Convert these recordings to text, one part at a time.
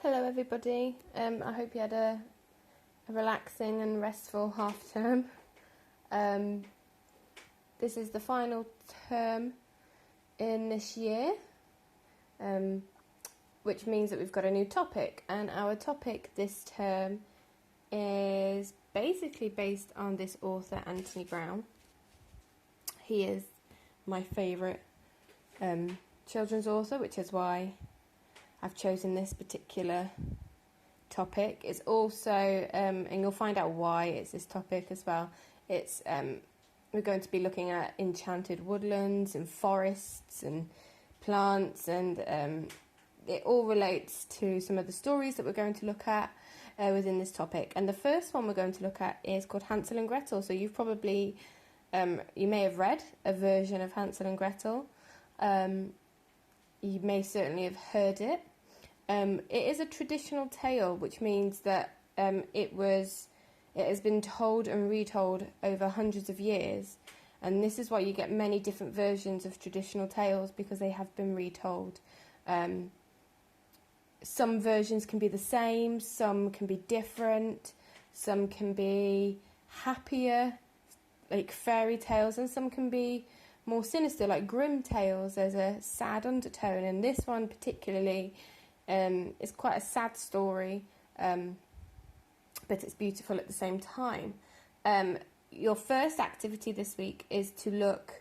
Hello everybody, I hope you had a relaxing and restful half term. This is the final term in this year, which means that we've got a new topic, and our topic this term is basically based on this author Anthony Browne. He is my favourite children's author, which is why I've chosen this particular topic. It's also, and you'll find out why it's this topic as well. It's we're going to be looking at enchanted woodlands and forests and plants, and it all relates to some of the stories that we're going to look at within this topic. And the first one we're going to look at is called Hansel and Gretel. So you've probably, you may have read a version of Hansel and Gretel. You may certainly have heard it. It is a traditional tale, which means that it has been told and retold over hundreds of years, and this is why you get many different versions of traditional tales, because they have been retold. Some versions can be the same, some can be different, some can be happier, like fairy tales, and some can be more sinister, like grim tales. There's a sad undertone, and this one particularly is quite a sad story, but it's beautiful at the same time. Your first activity this week is to look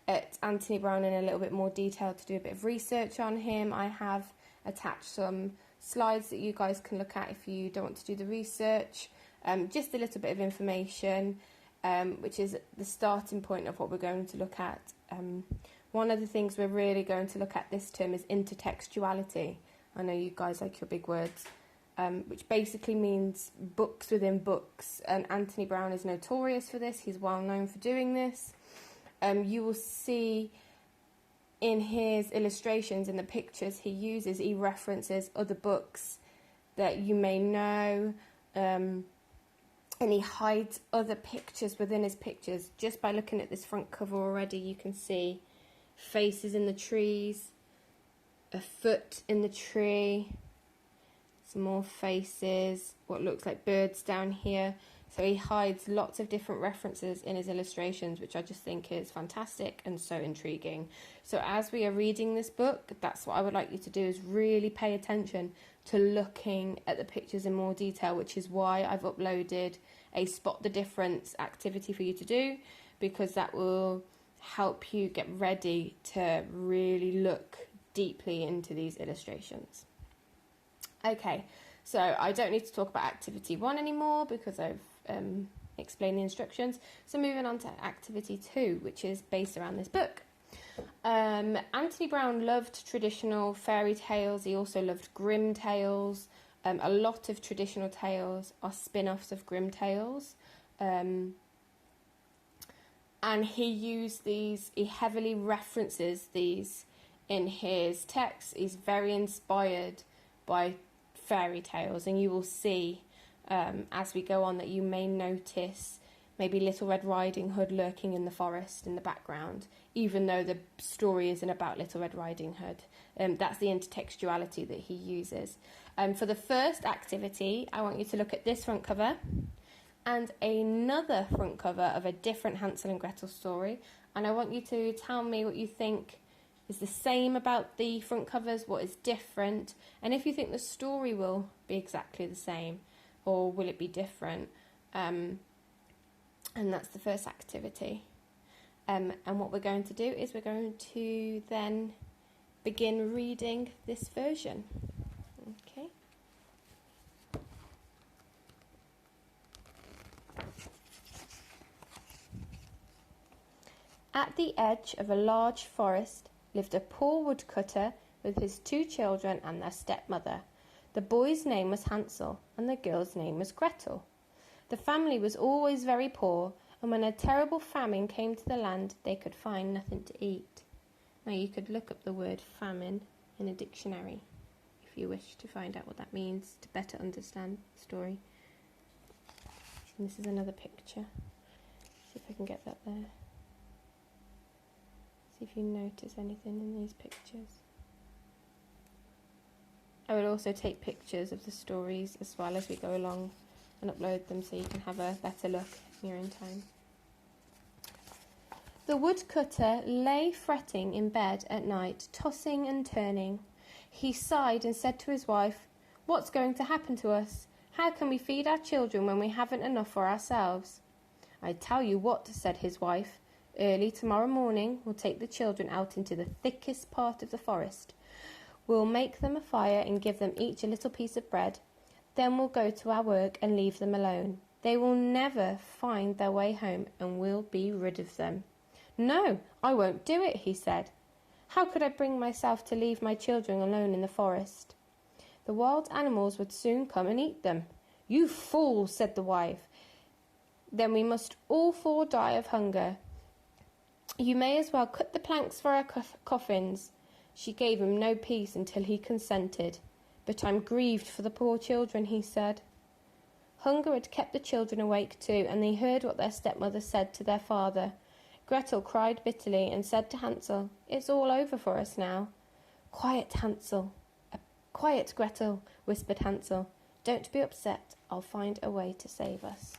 at Anthony Browne in a little bit more detail, to do a bit of research on him. I have attached some slides that you guys can look at if you don't want to do the research. Just a little bit of information, which is the starting point of what we're going to look at. One of the things we're really going to look at this term is intertextuality. I know you guys like your big words, which basically means books within books. And Anthony Browne is notorious for this. He's well known for doing this. You will see in his illustrations, in the pictures he uses, he references other books that you may know, and he hides other pictures within his pictures. Just by looking at this front cover already, you can see faces in the trees, a foot in the tree, some more faces, what looks like birds down here. So he hides lots of different references in his illustrations, which I just think is fantastic and so intriguing. So as we are reading this book, that's what I would like you to do, is really pay attention to looking at the pictures in more detail, which is why I've uploaded a spot the difference activity for you to do, because that will help you get ready to really look deeply into these illustrations. Okay, so I don't need to talk about activity 1 anymore because I've explained the instructions. So moving on to activity 2, which is based around this book. Anthony Browne loved traditional fairy tales. He also loved grim tales. A lot of traditional tales are spin-offs of grim tales. And he heavily references these in his text. He's very inspired by fairy tales, and you will see as we go on that you may notice maybe Little Red Riding Hood lurking in the forest in the background, even though the story isn't about Little Red Riding Hood. That's the intertextuality that he uses. For the first activity, I want you to look at this front cover and another front cover of a different Hansel and Gretel story, and I want you to tell me what you think is the same about the front covers, what is different, and if you think the story will be exactly the same or will it be different. And that's the first activity. And what we're going to do is we're going to then begin reading this version. Okay. At the edge of a large forest lived a poor woodcutter with his 2 children and their stepmother. The boy's name was Hansel, and the girl's name was Gretel. The family was always very poor, and when a terrible famine came to the land, they could find nothing to eat. Now you could look up the word famine in a dictionary if you wish to find out what that means to better understand the story. And this is another picture. See if I can get that there. See if you notice anything in these pictures. I will also take pictures of the stories as well as we go along and upload them so you can have a better look in your own time. The woodcutter lay fretting in bed at night, tossing and turning. He sighed and said to his wife, "What's going to happen to us? How can we feed our children when we haven't enough for ourselves?" "I tell you what," said his wife, "early tomorrow morning we'll take the children out into the thickest part of the forest. We'll make them a fire and give them each a little piece of bread. Then we'll go to our work and leave them alone. They will never find their way home and we'll be rid of them." "No, I won't do it," he said. "How could I bring myself to leave my children alone in the forest? The wild animals would soon come and eat them." "You fool," said the wife. "Then we must all four die of hunger. You may as well cut the planks for our coffins." She gave him no peace until he consented. "But I'm grieved for the poor children," he said. Hunger had kept the children awake too, and they heard what their stepmother said to their father. Gretel cried bitterly and said to Hansel, "It's all over for us now." "Quiet, Hansel. Quiet, Gretel," whispered Hansel. "Don't be upset. I'll find a way to save us."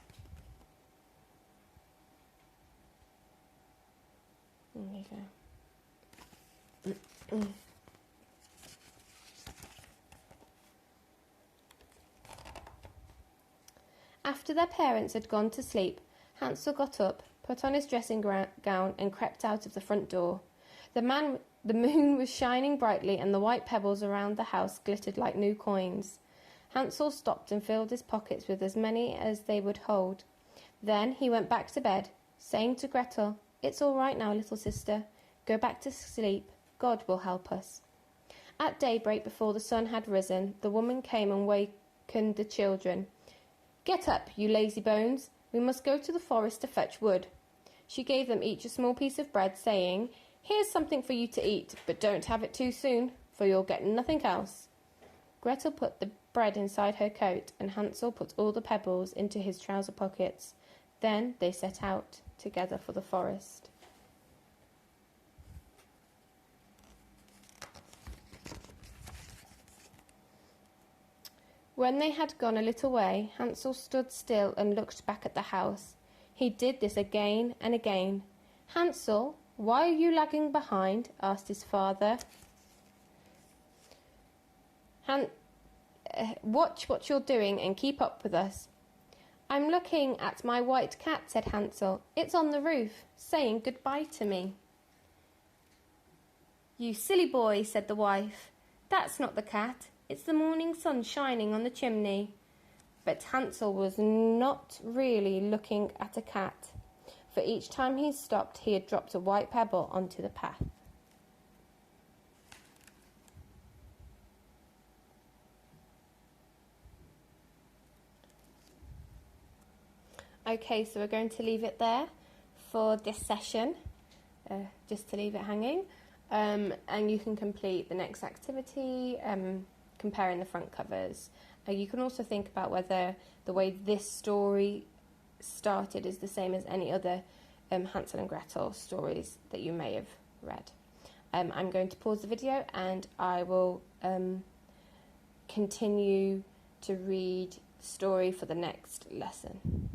There you go. After their parents had gone to sleep, Hansel got up, put on his dressing gown and crept out of the front door. The moon was shining brightly and the white pebbles around the house glittered like new coins. Hansel stopped and filled his pockets with as many as they would hold. Then he went back to bed, saying to Gretel, "It's all right now, little sister. Go back to sleep. God will help us." At daybreak, before the sun had risen, the woman came and wakened the children. "Get up, you lazy bones. We must go to the forest to fetch wood." She gave them each a small piece of bread, saying, "Here's something for you to eat, but don't have it too soon, for you'll get nothing else." Gretel put the bread inside her coat, and Hansel put all the pebbles into his trouser pockets. Then they set out together for the forest. When they had gone a little way, Hansel stood still and looked back at the house. He did this again and again. "Hansel, why are you lagging behind?" asked his father. Watch what you're doing and keep up with us." "I'm looking at my white cat," said Hansel. "It's on the roof, saying goodbye to me." "You silly boy," said the wife. "That's not the cat. It's the morning sun shining on the chimney." But Hansel was not really looking at a cat, for each time he stopped he had dropped a white pebble onto the path. Okay, so we're going to leave it there for this session, just to leave it hanging. And you can complete the next activity, comparing the front covers. You can also think about whether the way this story started is the same as any other Hansel and Gretel stories that you may have read. I'm going to pause the video and I will continue to read the story for the next lesson.